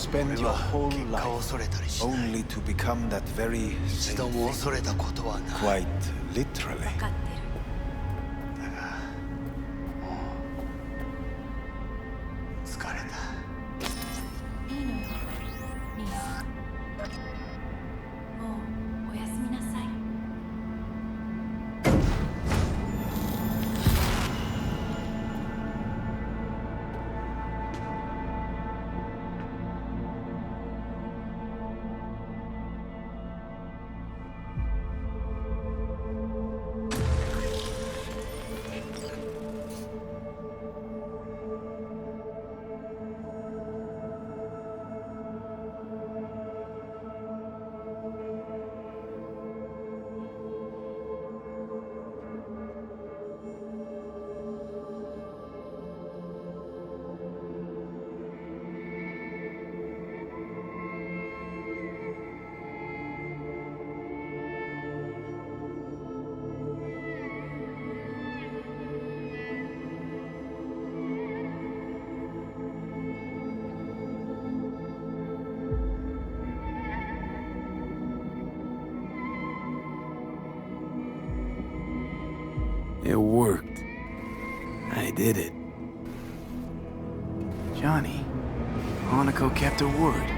spend your whole life only to become that very same thing. Quite literally. 分かってる。疲れた。いいのよ、リース。もうおやすみなさい。It worked. I did it. Johnny, Hanako kept her word.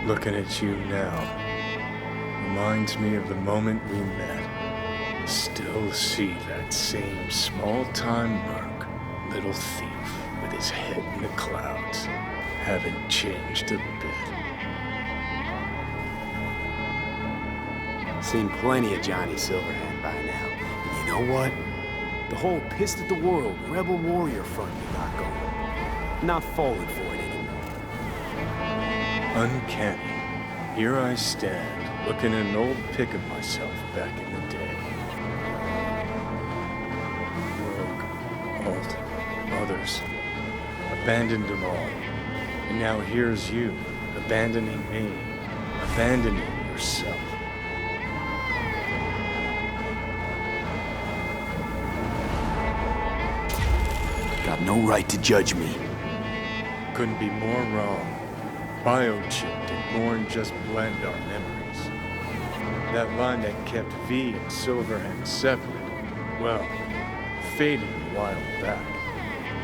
Looking at you now reminds me of the moment we met. Still see that same small-time merc, little thief with his head in the clouds. Haven't changed a bit. Seen plenty of Johnny Silverhand by now. And you know what? The whole pissed at the world rebel warrior front you got going. Not falling for it anymore. Uncanny. Here I stand, looking at an old pic of myself back in the day. Rogue, Alt, others. Abandoned them all. And now here's you, abandoning me, abandoning yourself. Got no right to judge me. Couldn't be more wrong. Biochip did more than just blend our memories. That line that kept V and Silverhand separate, well, faded a while back.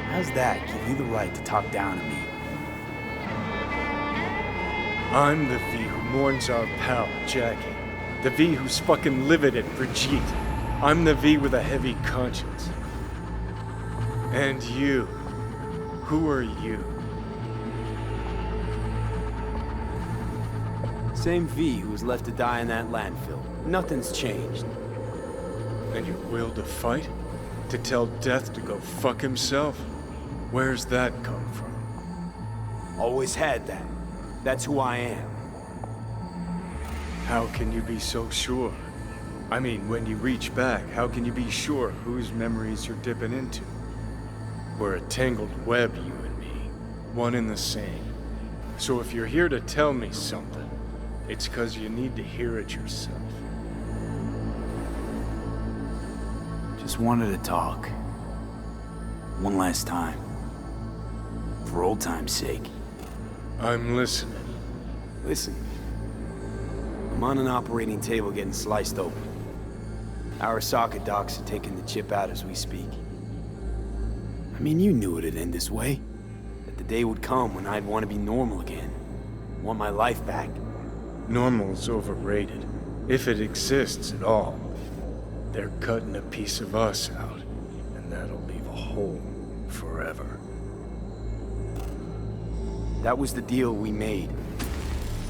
How's that give you the right to talk down to me? I'm the V who mourns our pal, Jackie. The V who's fucking livid at Brigitte. I'm the V with a heavy conscience. And you. Who are you? Same V who was left to die in that landfill. Nothing's changed. And your will to fight? To tell death to go fuck himself? Where's that come from? Always had that. That's who I am. How can you be so sure? I mean, when you reach back, how can you be sure whose memories you're dipping into? We're a tangled web, you and me. One and the same. So if you're here to tell me something, it's 'cause you need to hear it yourself. Just wanted to talk. One last time. For old time's sake. I'm listening. Listen. I'm on an operating table getting sliced open. Arasaka docs are taking the chip out as we speak. I mean, you knew it'd end this way. That the day would come when I'd want to be normal again. Want my life back. Normal's overrated. If it exists at all. They're cutting a piece of us out, and that'll leave a hole forever. That was the deal we made.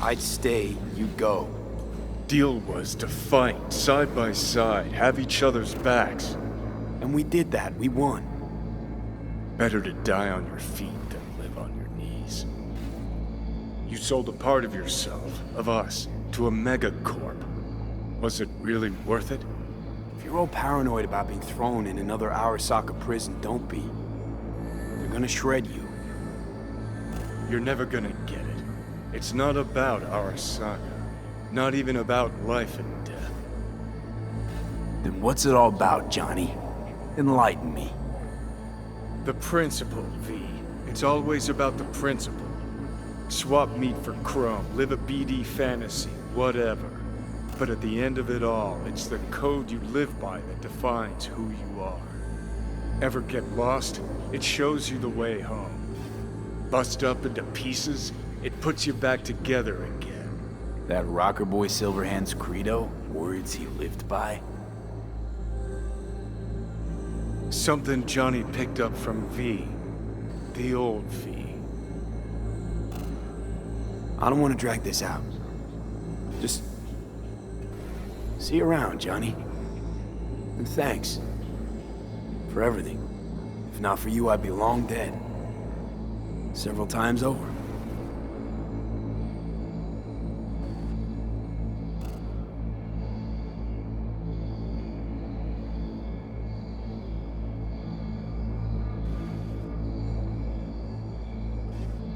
I'd stay, you'd go. Deal was to fight, side by side, have each other's backs. And we did that, we won. Better to die on your feet than live on your knees. You sold a part of yourself, of us, to a megacorp. Was it really worth it? If you're all paranoid about being thrown in another Arasaka prison, don't be. They're gonna shred you. You're never gonna get it. It's not about Arasaka. Not even about life and death. Then what's it all about, Johnny? Enlighten me. The principle, V. It's always about the principle. Swap meat for chrome, live a BD fantasy, whatever. But at the end of it all, it's the code you live by that defines who you are. Ever get lost? It shows you the way home. Bust up into pieces, it puts you back together again. That rocker boy Silverhand's credo? Words he lived by? Something Johnny picked up from V. The old V. I don't want to drag this out. Just... see you around, Johnny. And thanks. For everything. If not for you, I'd be long dead. Several times over.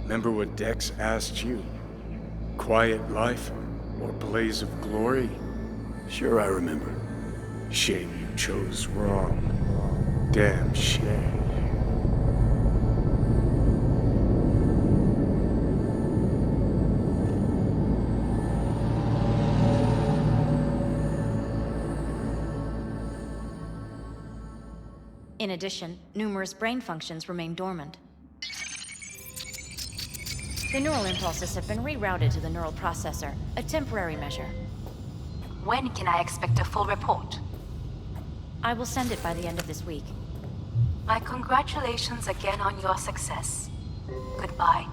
Remember what Dex asked you? Quiet life or blaze of glory? Sure I remember. Shame you chose wrong. Damn shame. In addition, numerous brain functions remain dormant. The neural impulses have been rerouted to the neural processor, a temporary measure. When can I expect a full report? I will send it by the end of this week. My congratulations again on your success. Goodbye.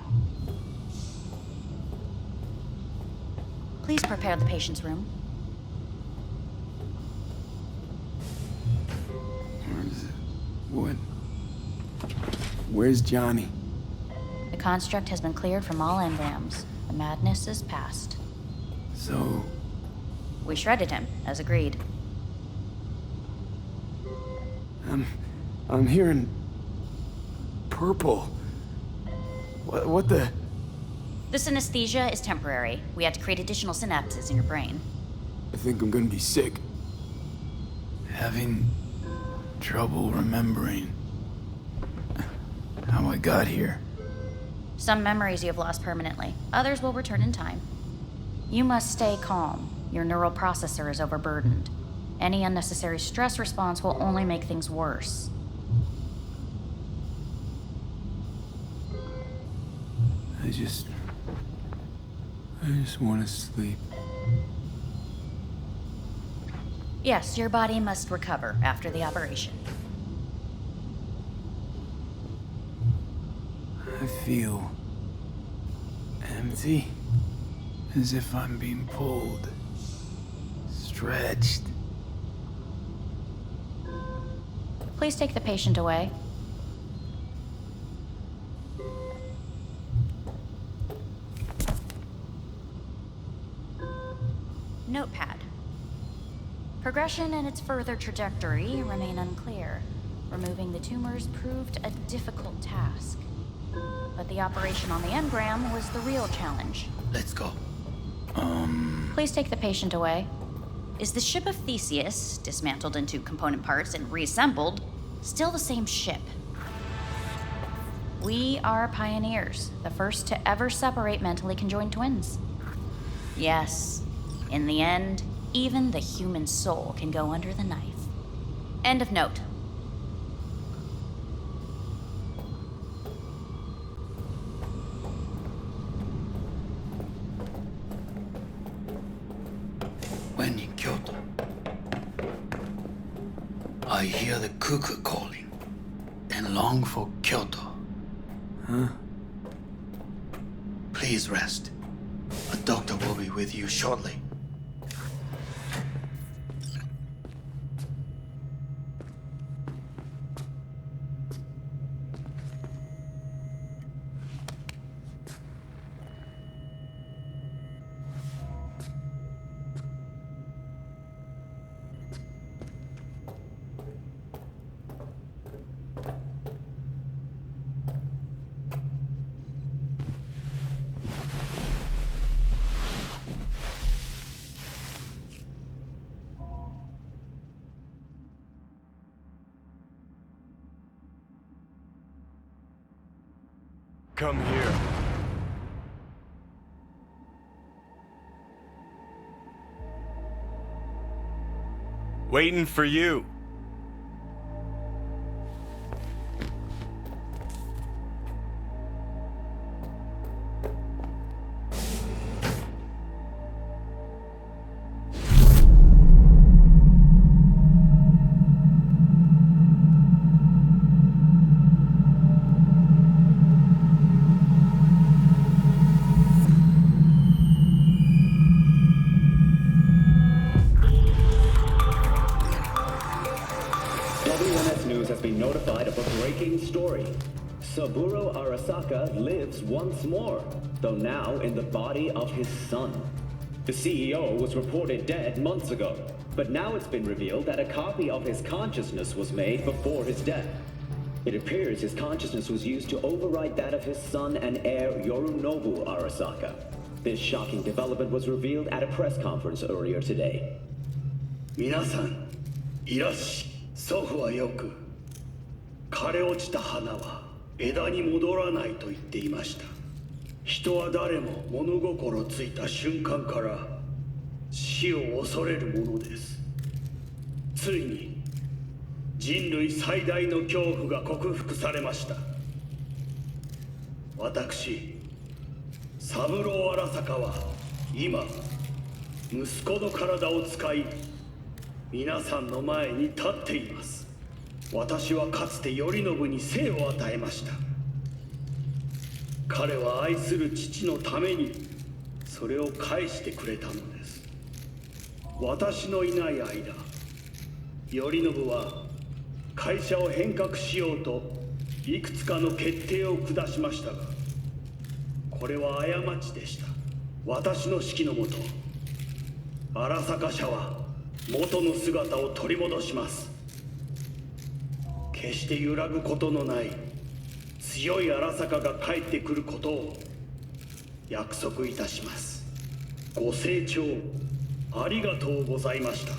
Please prepare the patient's room. What? Where's Johnny? The construct has been cleared from all engrams. The madness is past. So... We shredded him, as agreed. I'm hearing... purple. What the... The synesthesia is temporary. We had to create additional synapses in your brain. I think I'm gonna be sick. Having trouble remembering how I got here. Some memories you have lost permanently. Others will return in time. You must stay calm. Your neural processor is overburdened. Any unnecessary stress response will only make things worse. I just want to sleep. Yes, your body must recover after the operation. I feel empty, as if I'm being pulled, stretched. Please take the patient away. Notepad. Progression and its further trajectory remain unclear. Removing the tumors proved a difficult task. But the operation on the engram was the real challenge. Let's go. Please take the patient away. Is the ship of Theseus, dismantled into component parts and reassembled, still the same ship? We are pioneers, the first to ever separate mentally conjoined twins. Yes, in the end, even the human soul can go under the knife. End of note. When in Kyoto, I hear the cuckoo calling and long for Kyoto. Huh? Please rest. A doctor will be with you shortly. Come here. Waiting for you. WNS News has been notified of a breaking story. Saburo Arasaka lives once more, though now in the body of his son. The CEO was reported dead months ago, but now it's been revealed that a copy of his consciousness was made before his death. It appears his consciousness was used to override that of his son and heir Yorinobu Arasaka. This shocking development was revealed at a press conference earlier today. 皆さん、いらっしゃい。祖父はよく、枯れ落ちた花は枝に戻らないと言っていました。人は誰も物心ついた瞬間から死を恐れるものです。ついに人類最大の恐怖が克服されました。私、三郎荒坂は今、息子の体を使い、皆さんの前に立っています。私はかつて頼信に生を与えました。彼は愛する父のためにそれを返してくれたのです。私のいない間、頼信は会社を変革しようといくつかの決定を下しましたが、これは過ちでした。私の指揮のもと、荒坂社は元の姿を取り戻します。決して揺らぐことのない強い荒坂が帰ってくることを約束いたします。ご清聴ありがとうございました。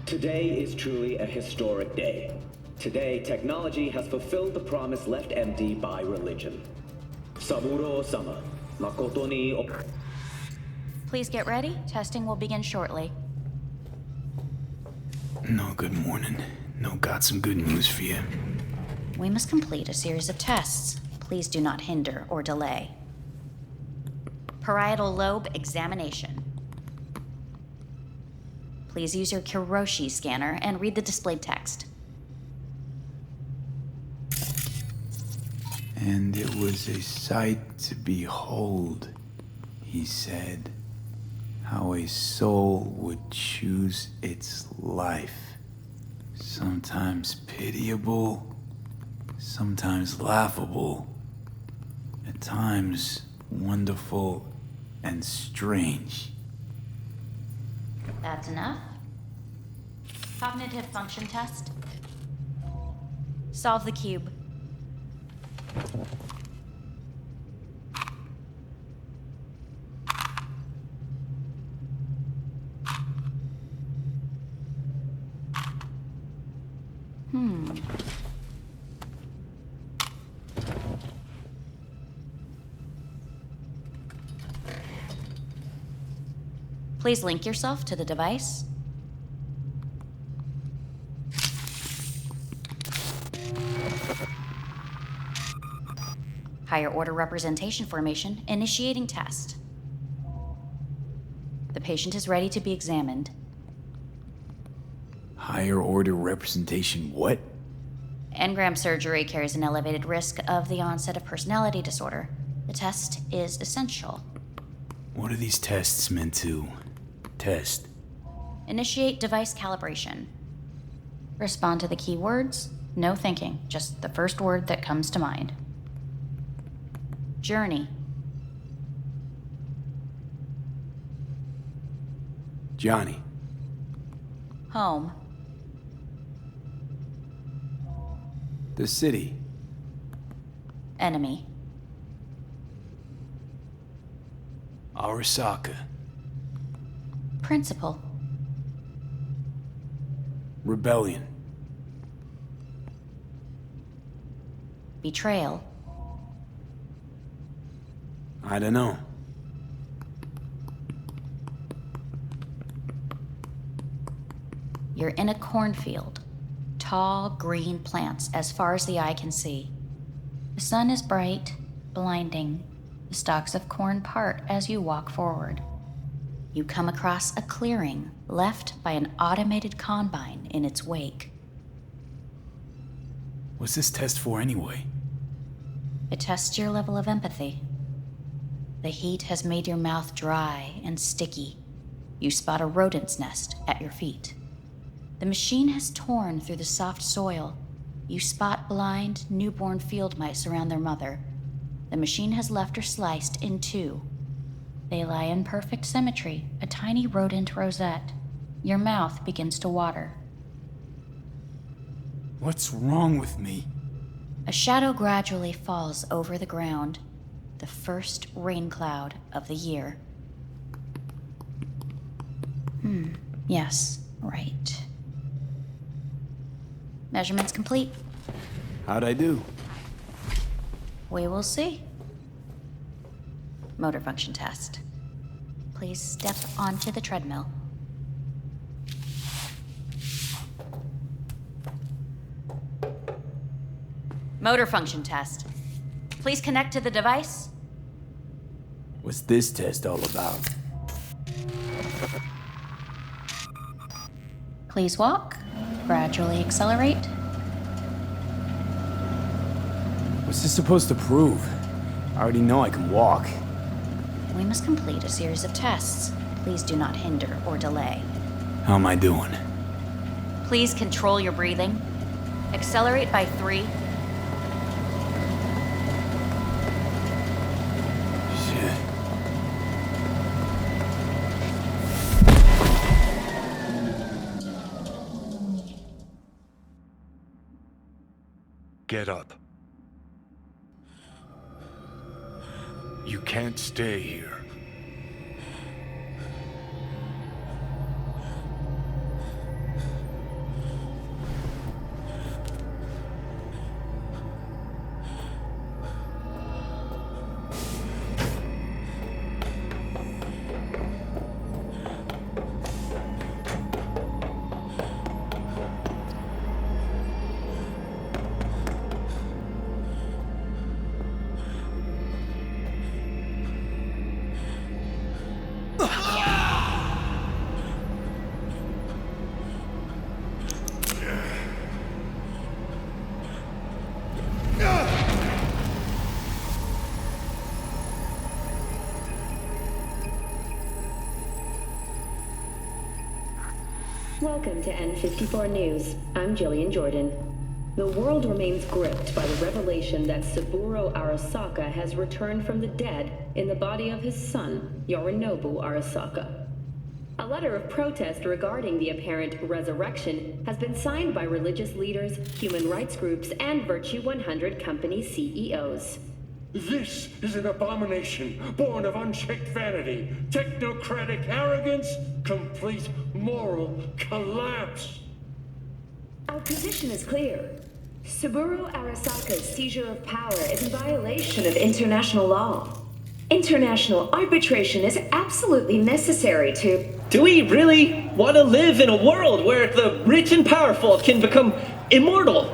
Today is truly a historic day. Today, technology has fulfilled the promise left empty by religion. Saburo-sama, makoto ni o... Please get ready. Testing will begin shortly. No, good morning. No, got some good news for you. We must complete a series of tests. Please do not hinder or delay. Parietal lobe examination. Please use your Kiroshi scanner and read the displayed text. And it was a sight to behold, he said, how a soul would choose its life. Sometimes pitiable, sometimes laughable, at times wonderful and strange. That's enough. Cognitive function test. Solve the cube. Please link yourself to the device. Higher order representation formation, initiating test. The patient is ready to be examined. Higher order representation what? Engram surgery carries an elevated risk of the onset of personality disorder. The test is essential. What are these tests meant to test? Initiate device calibration. Respond to the keywords. No thinking, just the first word that comes to mind. Journey. Johnny. Home. The city. Enemy. Arasaka. Principal. Rebellion. Betrayal. I don't know. you're in a cornfield. Tall, green plants as far as the eye can see. The sun is bright, blinding. The stalks of corn part as you walk forward. You come across a clearing left by an automated combine in its wake. What's this test for anyway? It tests your level of empathy. The heat has made your mouth dry and sticky. You spot a rodent's nest at your feet. The machine has torn through the soft soil. You spot blind, newborn field mice around their mother. The machine has left her sliced in two. They lie in perfect symmetry, a tiny rodent rosette. Your mouth begins to water. What's wrong with me? A shadow gradually falls over the ground. The first rain cloud of the year. Yes, right. Measurements complete. How'd I do? We will see. Motor function test. Please step onto the treadmill. Motor function test. Please connect to the device. What's this test all about? Please walk. Gradually accelerate. What's this supposed to prove? I already know I can walk. We must complete a series of tests. Please do not hinder or delay. How am I doing? Please control your breathing. Accelerate by 3. Shit. Get up. You can't stay here. Welcome to N54 News. I'm Jillian Jordan. The world remains gripped by the revelation that Saburo Arasaka has returned from the dead in the body of his son, Yorinobu Arasaka. A letter of protest regarding the apparent resurrection has been signed by religious leaders, human rights groups, and Virtue 100 company CEOs. This is an abomination born of unchecked vanity, technocratic arrogance, complete moral collapse. Our position is clear. Saburo Arasaka's seizure of power is in violation of international law. International arbitration is absolutely necessary to... Do we really want to live in a world where the rich and powerful can become immortal?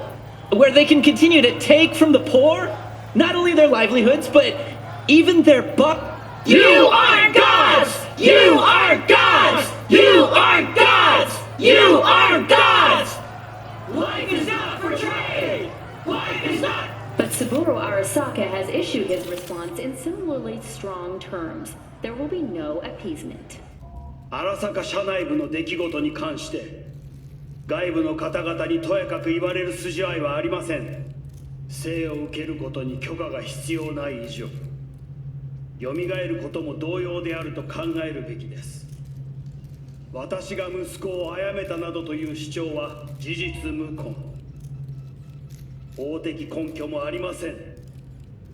Where they can continue to take from the poor? Not only their livelihoods, but even their You are gods! You are gods! You are gods! You are gods! Life is not for trade! Life is not... But Saburo Arasaka has issued his response in similarly strong terms. There will be no appeasement. 荒坂社内部の出来事に関して外部の方々にとやかく言われる筋合いはありません。生を受けることに許可が必要ない以上、蘇ることも同様であると考えるべきです。私が息子を殺めたなどという主張は事実無根。法的根拠もありません。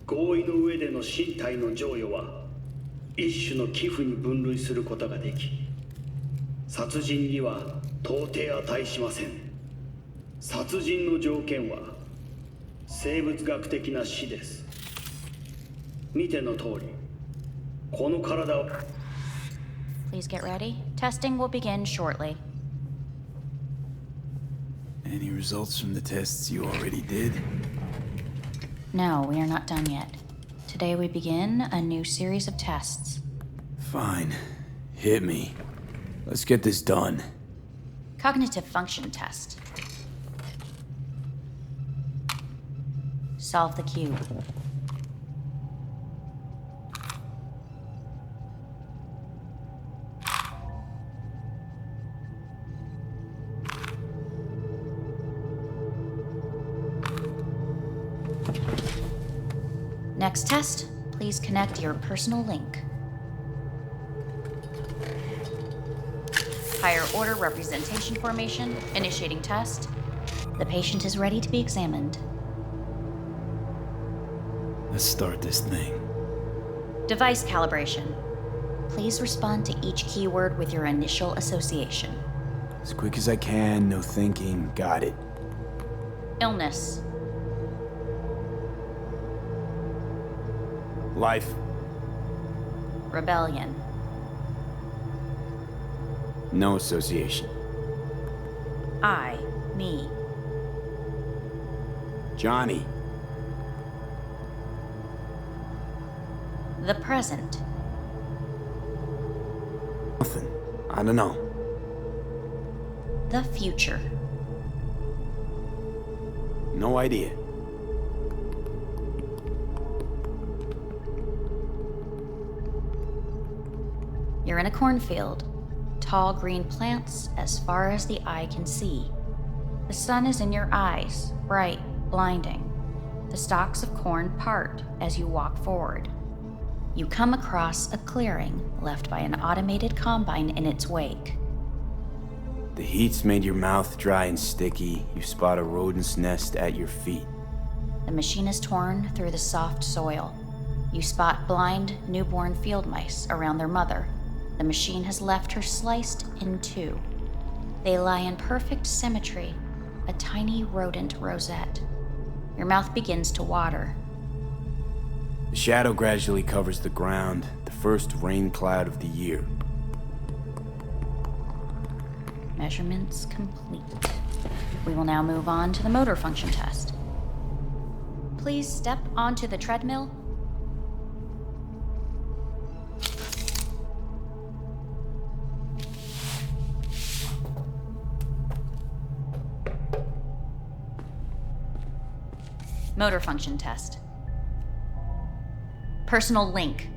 合意の上での身体の贈与は一種の寄付に分類することができ、殺人には到底値しません。殺人の条件は生物学的な死です。見ての通り、この体を Please get ready. Testing will begin shortly. Any results from the tests you already did? No, we are not done yet. Today we begin a new series of tests. Fine. Hit me. Let's get this done. Cognitive function test. Solve the cube. Next test, please connect your personal link. Higher order representation formation, initiating test. The patient is ready to be examined. Let's start this thing. Device calibration. Please respond to each keyword with your initial association. As quick as I can, no thinking, got it. Illness. Life. Rebellion. No association. I, me. Johnny. The present. Nothing. I don't know. The future. No idea. You're in a cornfield. Tall green plants as far as the eye can see. The sun is in your eyes, bright, blinding. The stalks of corn part as you walk forward. You come across a clearing left by an automated combine in its wake. The heat's made your mouth dry and sticky. You spot a rodent's nest at your feet. The machine is torn through the soft soil. You spot blind, newborn field mice around their mother. The machine has left her sliced in two. They lie in perfect symmetry, a tiny rodent rosette. Your mouth begins to water. The shadow gradually covers the ground, the first rain cloud of the year. Measurements complete. We will now move on to the motor function test. Please step onto the treadmill. Motor function test. Personal link.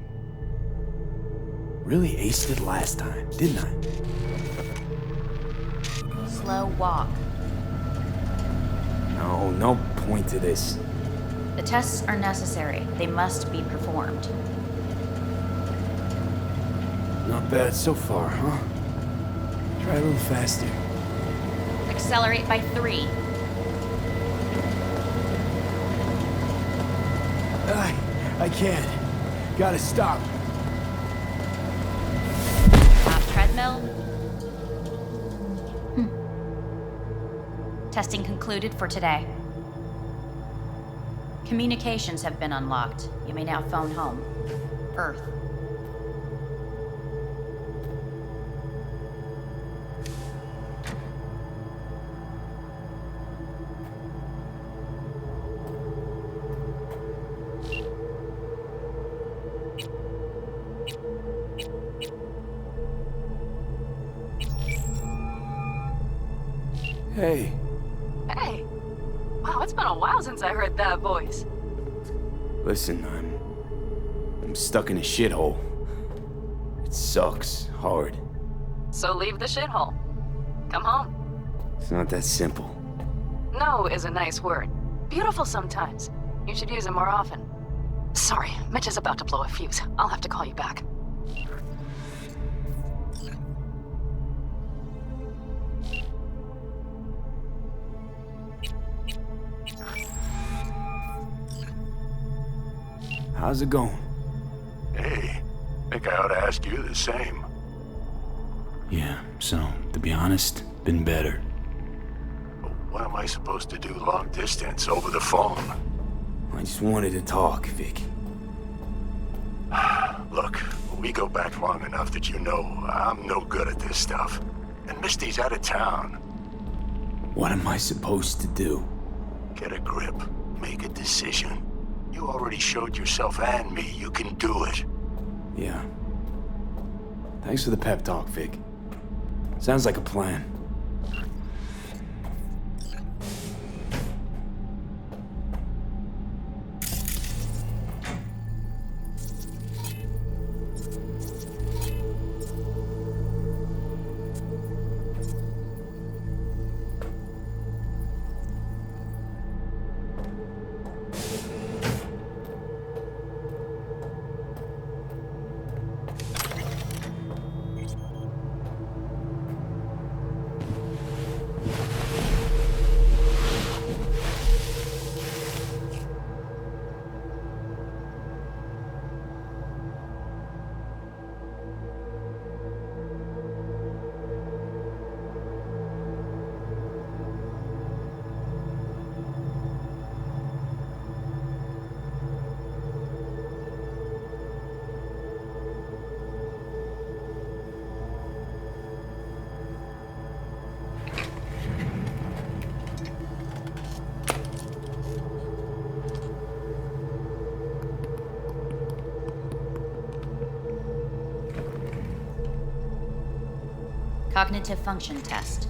Really aced it last time, didn't I? Slow walk. No point to this. The tests are necessary. They must be performed. Not bad so far, huh? Try a little faster. Accelerate by 3. I can't. Gotta stop. Stop treadmill. Testing concluded for today. Communications have been unlocked. You may now phone home. Earth. Hey. Hey. Wow, it's been a while since I heard that voice. Listen, I'm stuck in a shithole. It sucks hard. So leave the shithole. Come home. It's not that simple. No is a nice word. Beautiful sometimes. You should use it more often. Sorry, Mitch is about to blow a fuse. I'll have to call you back. How's it going? Hey, think I ought to ask you the same. Yeah, so, to be honest, been better. What am I supposed to do long distance over the phone? I just wanted to talk, Vic. Look, we go back long enough that you know I'm no good at this stuff. And Misty's out of town. What am I supposed to do? Get a grip. Make a decision. You already showed yourself and me you can do it. Yeah. Thanks for the pep talk, Vic. Sounds like a plan. Cognitive function test.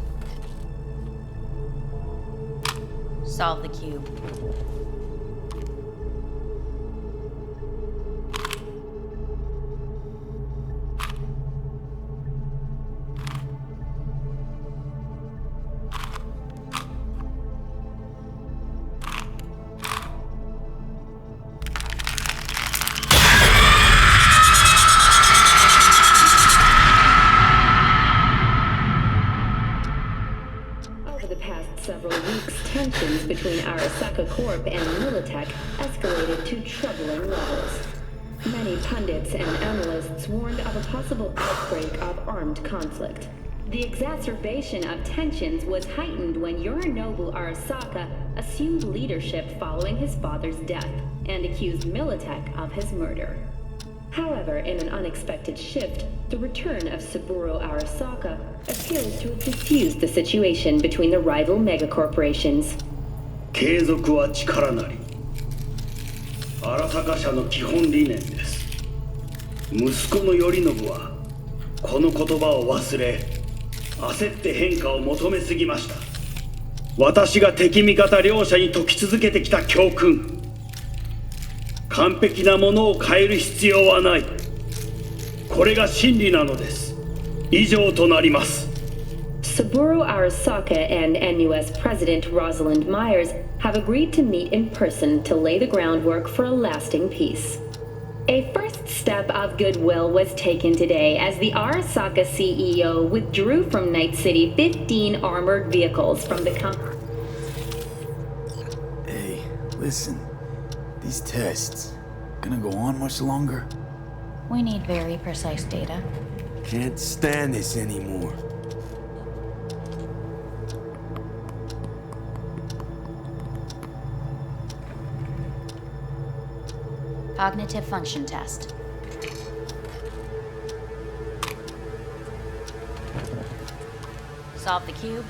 Solve the cube. Several weeks, tensions between Arasaka Corp and Militech escalated to troubling levels. Many pundits and analysts warned of a possible outbreak of armed conflict. The exacerbation of tensions was heightened when Yorinobu Arasaka assumed leadership following his father's death and accused Militech of his murder. However, in an unexpected shift, the return of Saburo Arasaka appears to have diffused the situation between the rival megacorporations. 継続は力なり。荒坂社の基本理念です。息子の頼信はこの言葉を忘れ、焦って変化を求めすぎました。私が敵味方両者に説き続けてきた教訓。完璧なものを変える必要はない。これが真理なのです。以上となります。Saburo Arasaka and NUS President Rosalind Myers have agreed to meet in person to lay the groundwork for a lasting peace. A first step of goodwill was taken today as the Arasaka CEO withdrew from Night City 15 armored vehicles from the company. Hey, listen. These tests, gonna go on much longer? We need very precise data. Can't stand this anymore. Cognitive function test. Solve the cube.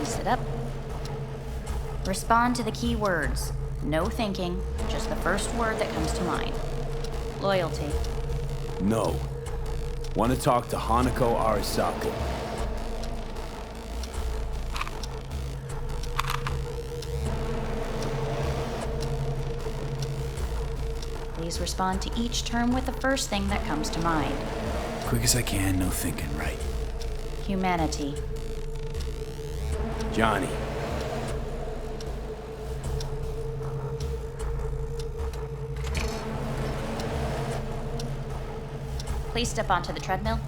Sit up. Respond to the key words. No thinking, just the first word that comes to mind. Loyalty. No. Want to talk to Hanako Arasaka. Please respond to each term with the first thing that comes to mind. Quick as I can, no thinking, right? Humanity. Johnny. Please step onto the treadmill.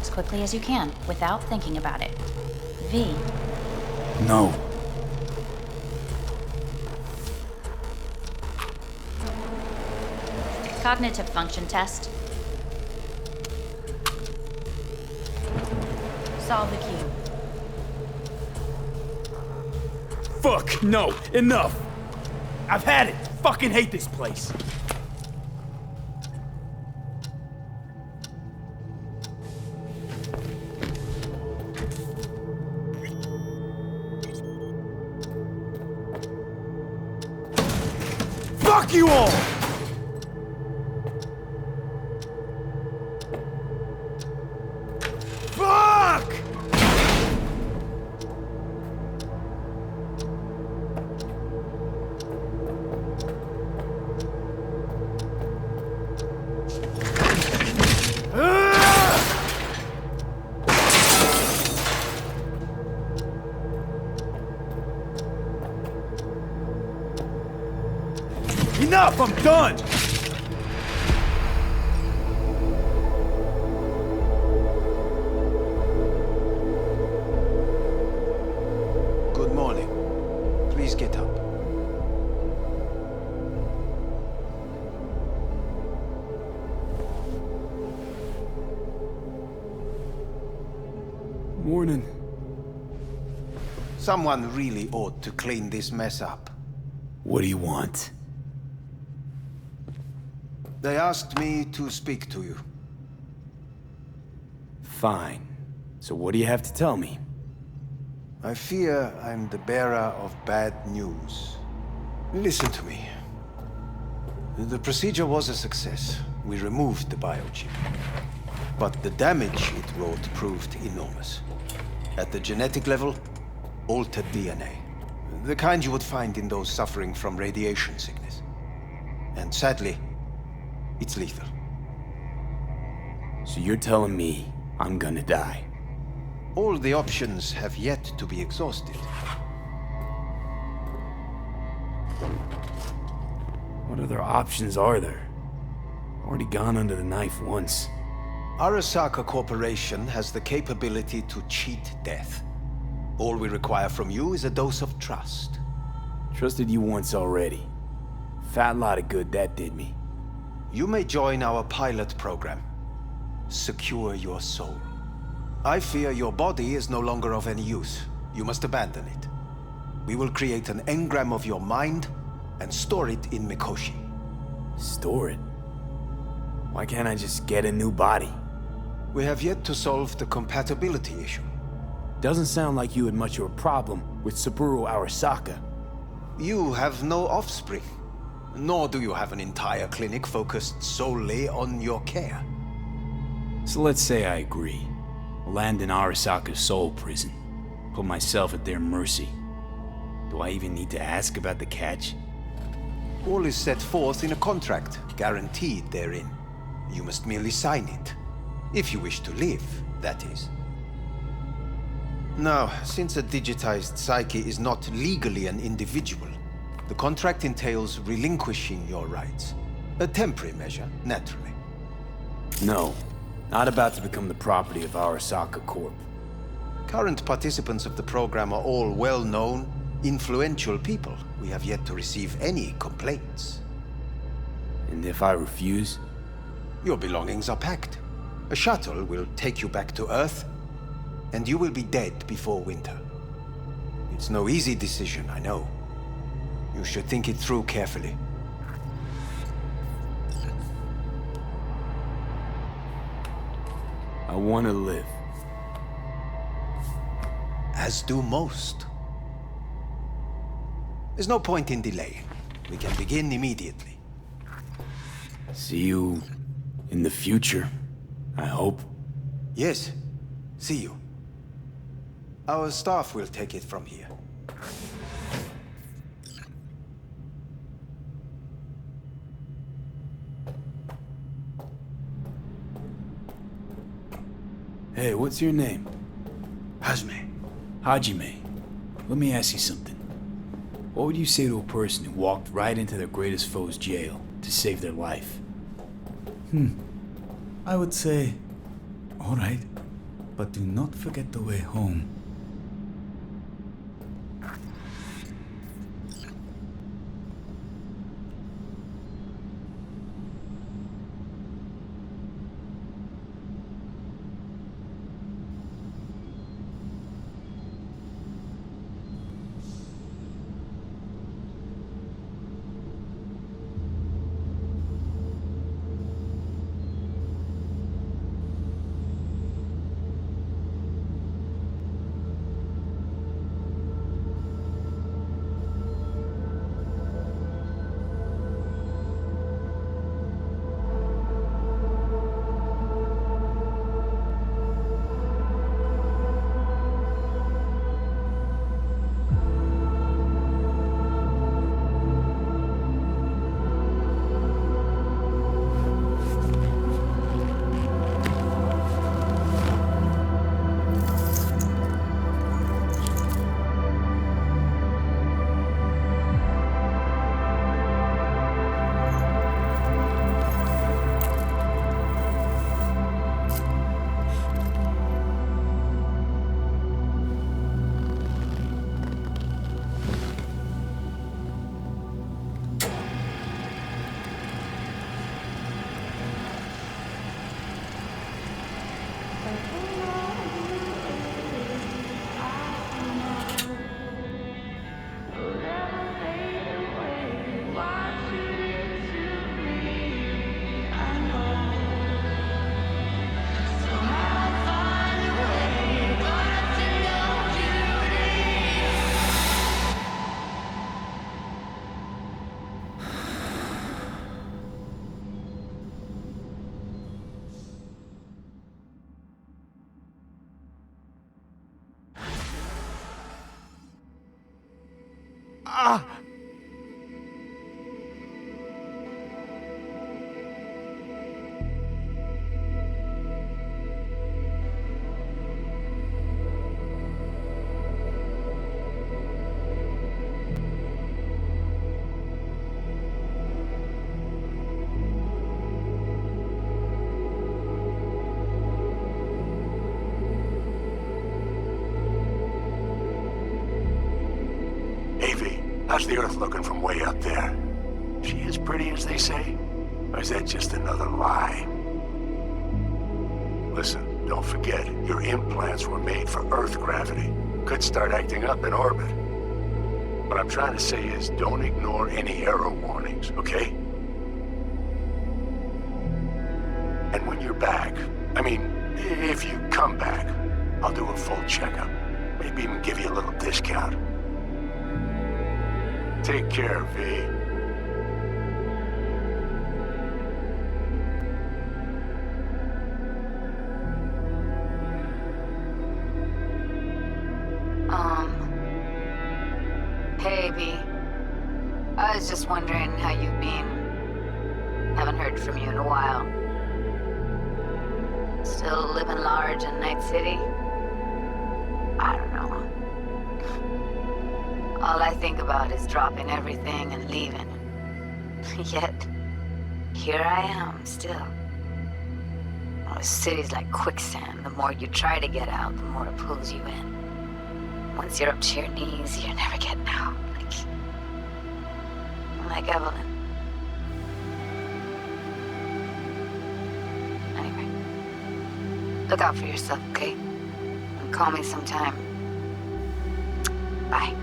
As quickly as you can, without thinking about it. V. No. Cognitive function test. solve the cube. Fuck, no, enough! I've had it! Fucking hate this place! Fuck you all! Fuck! Enough! I'm done! Good morning. Please get up. Morning. Someone really ought to clean this mess up. What do you want? They asked me to speak to you. Fine. So what do you have to tell me? I fear I'm the bearer of bad news. Listen to me. The procedure was a success. We removed the biochip. But the damage it wrought proved enormous. At the genetic level, altered DNA. The kind you would find in those suffering from radiation sickness. And sadly, it's lethal. So you're telling me I'm gonna die? All the options have yet to be exhausted. What other options are there? Already gone under the knife once. Arasaka Corporation has the capability to cheat death. All we require from you is a dose of trust. Trusted you once already. Fat lot of good that did me. You may join our pilot program. Secure your soul. I fear your body is no longer of any use. You must abandon it. We will create an engram of your mind and store it in Mikoshi. Store it? Why can't I just get a new body? We have yet to solve the compatibility issue. Doesn't sound like you had much of a problem with Saburo Arasaka. You have no offspring. Nor do you have an entire clinic focused solely on your care. So let's say I agree. Land in Arasaka's soul prison. Put myself at their mercy. Do I even need to ask about the catch? All is set forth in a contract, guaranteed therein. You must merely sign it. If you wish to live, that is. Now, since a digitized psyche is not legally an individual, the contract entails relinquishing your rights. A temporary measure, naturally. No, not about to become the property of Arasaka Corp. Current participants of the program are all well-known, influential people. We have yet to receive any complaints. And if I refuse? Your belongings are packed. A shuttle will take you back to Earth, and you will be dead before winter. It's no easy decision, I know. You should think it through carefully. I want to live. As do most. There's no point in delaying. We can begin immediately. See you in the future, I hope. Yes, see you. Our staff will take it from here. Hey, what's your name? Hajime. Hajime. Let me ask you something. What would you say to a person who walked right into their greatest foe's jail to save their life? I would say, all right, but do not forget the way home. How's the Earth looking from way up there? She as pretty as they say? Or is that just another lie? Listen, don't forget, your implants were made for Earth gravity. Could start acting up in orbit. What I'm trying to say is, don't ignore any error warnings, okay? And when you're back, I mean, if you come back, I'll do a full checkup. Maybe even give you a little discount. Take care, V. Hey, V. I was just wondering how you've been. Haven't heard from you in a while. Still living large in Night City? I don't know. All I think about is dropping everything and leaving. Yet, here I am, still. Oh, the city's like quicksand. The more you try to get out, the more it pulls you in. Once you're up to your knees, you're never getting out. Like Evelyn. Anyway, look out for yourself, okay? And call me sometime. Bye.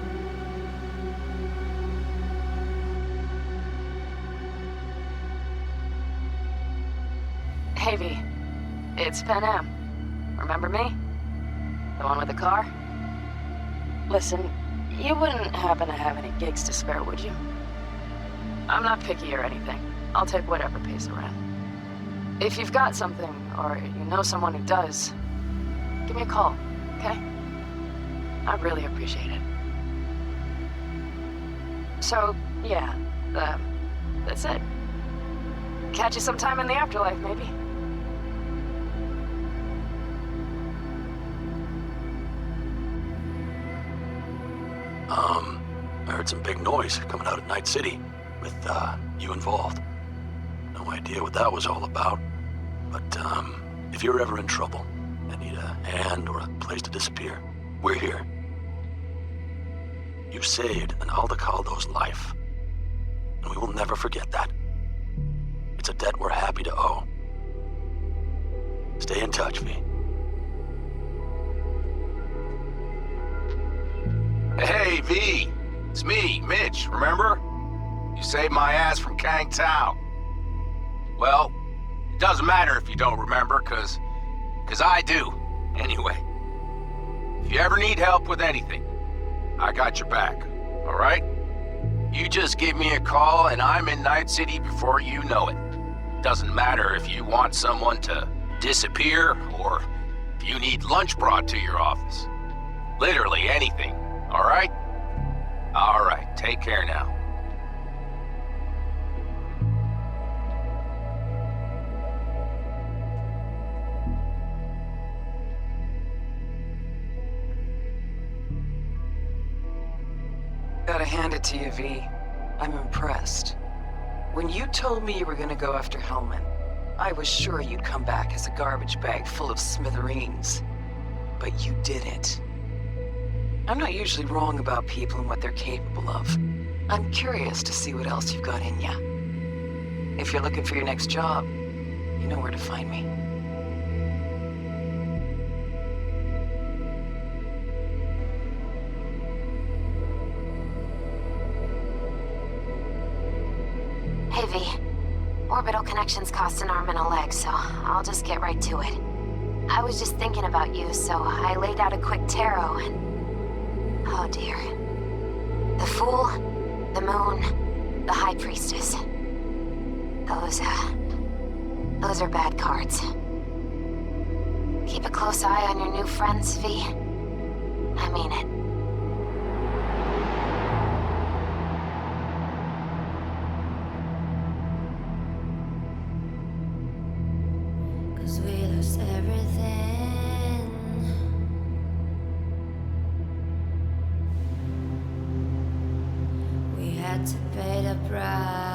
Hey, V. It's Pan Am. Remember me? The one with the car? Listen, you wouldn't happen to have any gigs to spare, would you? I'm not picky or anything. I'll take whatever pays around. If you've got something, or you know someone who does, give me a call, okay? I'd really appreciate it. So, yeah, that's it. Catch you sometime in the afterlife, maybe. I heard some big noise coming out of Night City with, you involved. No idea what that was all about. But, if you're ever in trouble and need a hand or a place to disappear, we're here. You saved an Aldecaldo's life, and we will never forget that. It's a debt we're happy to owe. Stay in touch, V. Hey, V. It's me, Mitch, remember? You saved my ass from Kang Tao. Well, it doesn't matter if you don't remember, cause I do, anyway. If you ever need help with anything, I got your back, alright? You just give me a call and I'm in Night City before you know it. Doesn't matter if you want someone to disappear or if you need lunch brought to your office. Literally anything, alright? Alright, take care now. Gotta hand it to you, V. I'm impressed. When you told me you were gonna go after Hellman, I was sure you'd come back as a garbage bag full of smithereens. But you didn't. I'm not usually wrong about people and what they're capable of. I'm curious to see what else you've got in ya. If you're looking for your next job, you know where to find me. Hey, V. Orbital connections cost an arm and a leg, so I'll just get right to it. I was just thinking about you, so I laid out a quick tarot and... oh dear. The Fool, the Moon, the High Priestess. Those are bad cards. Keep a close eye on your new friends, V. I mean it. lost everything. We had to pay the price.